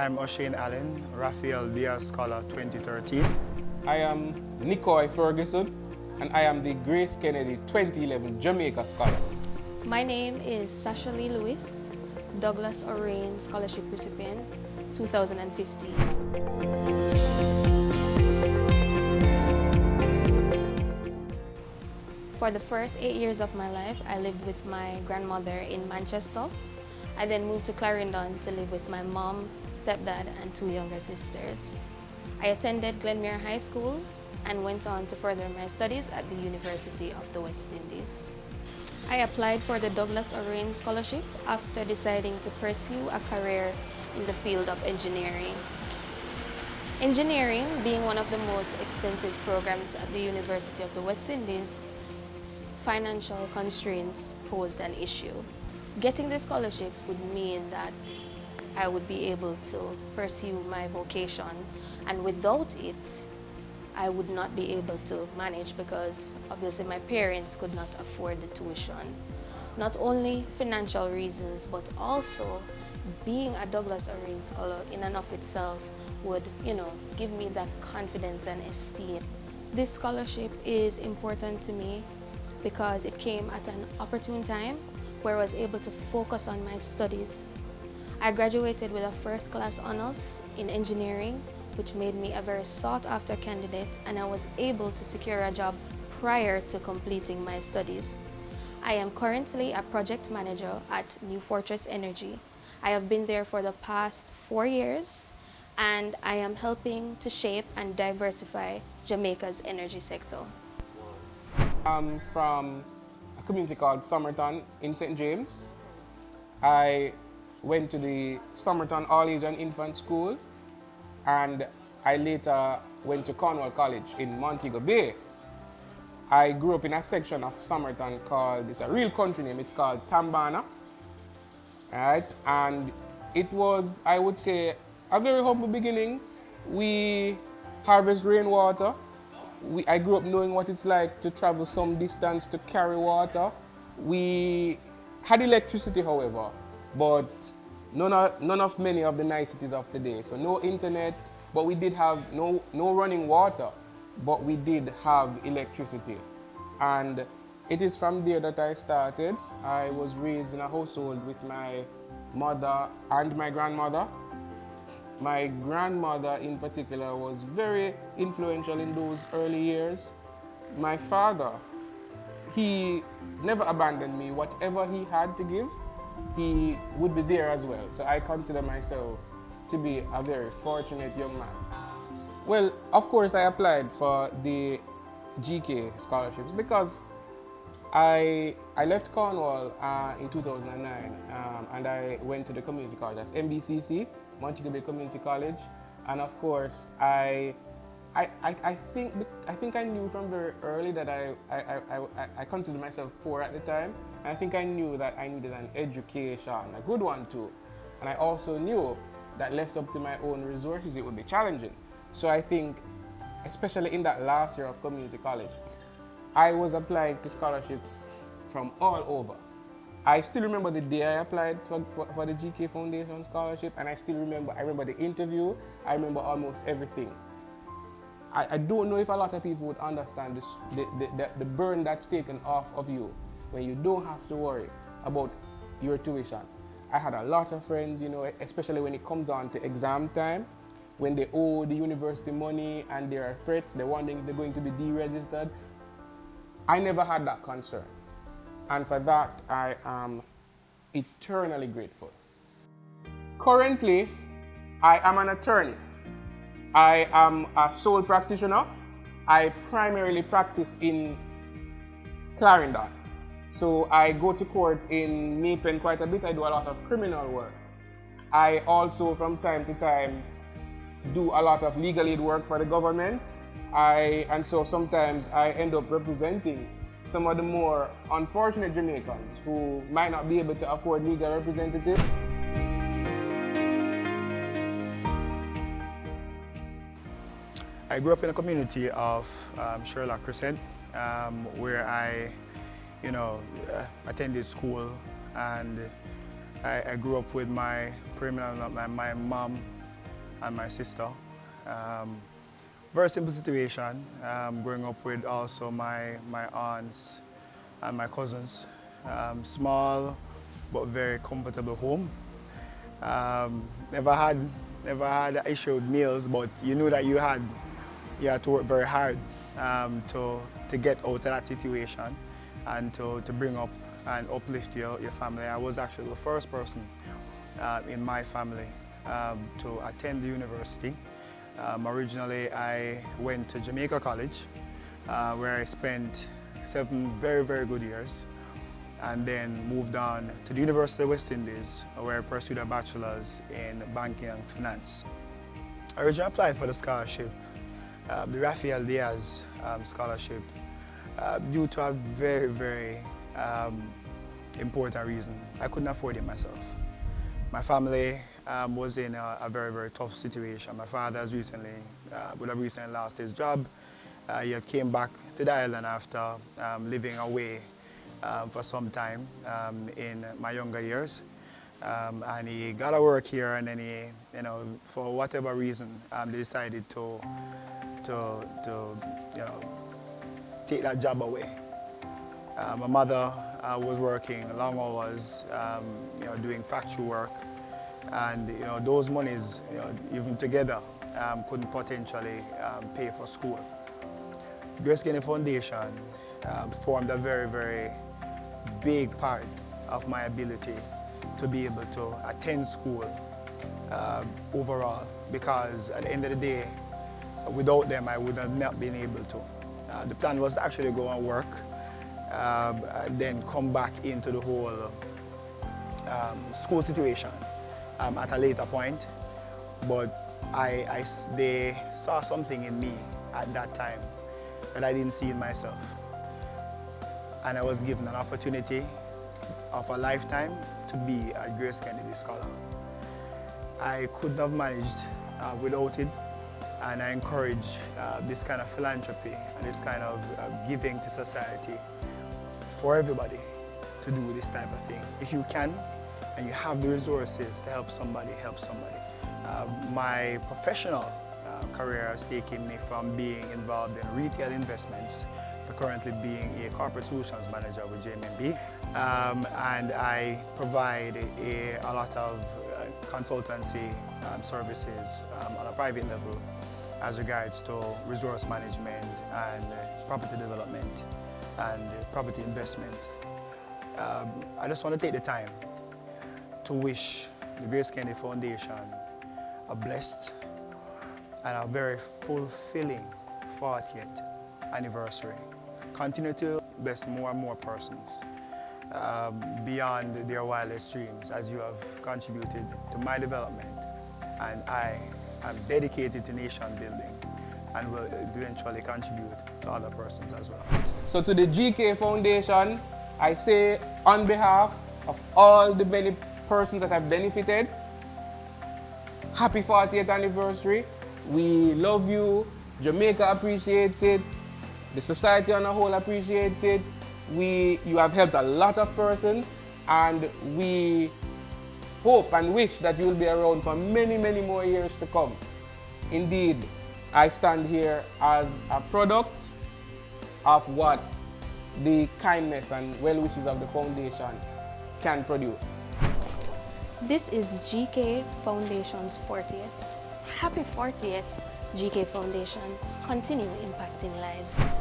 I'm O'Shane Allen, Raphael Diaz Scholar 2013. I am Nickoy Ferguson, and I am the Grace Kennedy 2011 Jamaica Scholar. My name is Sasha-Lee Lewis, Douglas O'Shane Scholarship recipient, 2015. For the first 8 years of my life, I lived with my grandmother in Manchester. I then moved to Clarendon to live with my mom, stepdad, and 2 younger sisters. I attended Glenmuir High School and went on to further my studies at the University of the West Indies. I applied for the Douglas O'Shane Scholarship after deciding to pursue a career in the field of engineering. Engineering, being one of the most expensive programs at the University of the West Indies, financial constraints posed an issue. Getting the scholarship would mean that I would be able to pursue my vocation, and without it, I would not be able to manage because obviously my parents could not afford the tuition. Not only financial reasons, but also being a Douglas O'Shane Scholar in and of itself would, give me that confidence and esteem. This scholarship is important to me because it came at an opportune time where I was able to focus on my studies. I graduated with a first-class honors in engineering, which made me a very sought-after candidate, and I was able to secure a job prior to completing my studies. I am currently a project manager at New Fortress Energy. I have been there for the past 4 years, and I am helping to shape and diversify Jamaica's energy sector. I'm from a community called Somerton in St. James. I went to the Somerton All-Age and Infant School, and I later went to Cornwall College in Montego Bay. I grew up in a section of Somerton called, it's a real country name, it's called Tambana. Right? And it was, I would say, a very humble beginning. We harvest rainwater. I grew up knowing what it's like to travel some distance to carry water. We had electricity, however, but none of many of the niceties of today. So no internet, but we did have no running water, but we did have electricity. And it is from there that I started. I was raised in a household with my mother and my grandmother. My grandmother in particular was very influential in those early years. My father, he never abandoned me. Whatever he had to give, he would be there as well. So I consider myself to be a very fortunate young man. Well, of course, I applied for the GK scholarships because I left Cornwall in 2009 and I went to the community college, that's MBCC, Montego Bay Community College, and of course I think I knew from very early that I considered myself poor at the time, and I think I knew that I needed an education, a good one too, and I also knew that left up to my own resources it would be challenging. So I think, especially in that last year of community college, I was applying to scholarships from all over. I still remember the day I applied for the GK Foundation scholarship, and I remember the interview, I remember almost everything. I don't know if a lot of people would understand this, the burden that's taken off of you when you don't have to worry about your tuition. I had a lot of friends, especially when it comes on to exam time, when they owe the university money and there are threats, they're wondering if they're going to be deregistered. I never had that concern. And for that, I am eternally grateful. Currently, I am an attorney. I am a sole practitioner. I primarily practice in Clarendon. So I go to court in Maypen quite a bit. I do a lot of criminal work. I also, from time to time, do a lot of legal aid work for the government. And so sometimes I end up representing some of the more unfortunate Jamaicans who might not be able to afford legal representatives. I grew up in a community of Sherlock Crescent, where I attended school, and I grew up with my mom, and my sister. Very simple situation, growing up with also my aunts and my cousins. Small but very comfortable home. Never had an issue with meals, but you knew that you had to work very hard to get out of that situation and to bring up and uplift your family. I was actually the first person in my family to attend the university. Originally, I went to Jamaica College, where I spent 7 very, very good years, and then moved on to the University of the West Indies, where I pursued a bachelor's in banking and finance. I originally applied for the scholarship, the Rafael Diaz scholarship, due to a very, very important reason. I couldn't afford it myself. My family was in a very, very tough situation. My father would have recently lost his job. He had came back to the island after living away for some time in my younger years. And he got to work here, and then he, for whatever reason, they decided to take that job away. My mother was working long hours, doing factory work, and those monies, even together, couldn't potentially pay for school. Grace Kennedy Foundation formed a very, very big part of my ability to be able to attend school overall, because at the end of the day, without them, I would have not been able to. The plan was to actually go and work, then come back into the whole school situation at a later point. But they saw something in me at that time that I didn't see in myself. And I was given an opportunity of a lifetime to be a Grace Kennedy Scholar. I couldn't have managed without it, and I encourage this kind of philanthropy and this kind of giving to society for everybody to do this type of thing. If you can, and you have the resources to help somebody, help somebody. My professional career has taken me from being involved in retail investments to currently being a corporate solutions manager with JMB. And I provide a lot of consultancy services on a private level as regards to resource management and property development and property investment. I just want to take the time to wish the Grace Kennedy Foundation a blessed and a very fulfilling 40th anniversary. Continue to bless more and more persons beyond their wildest dreams, as you have contributed to my development, and I am dedicated to nation building and will eventually contribute to other persons as well. So to the GK Foundation, I say on behalf of all the many persons that have benefited, happy 40th anniversary. We love you. Jamaica appreciates it. The society on a whole appreciates it. You have helped a lot of persons, and we hope and wish that you will be around for many, many more years to come. Indeed, I stand here as a product of what the kindness and well wishes of the foundation can produce. This is GK Foundation's 40th. Happy 40th, GK Foundation. Continue impacting lives.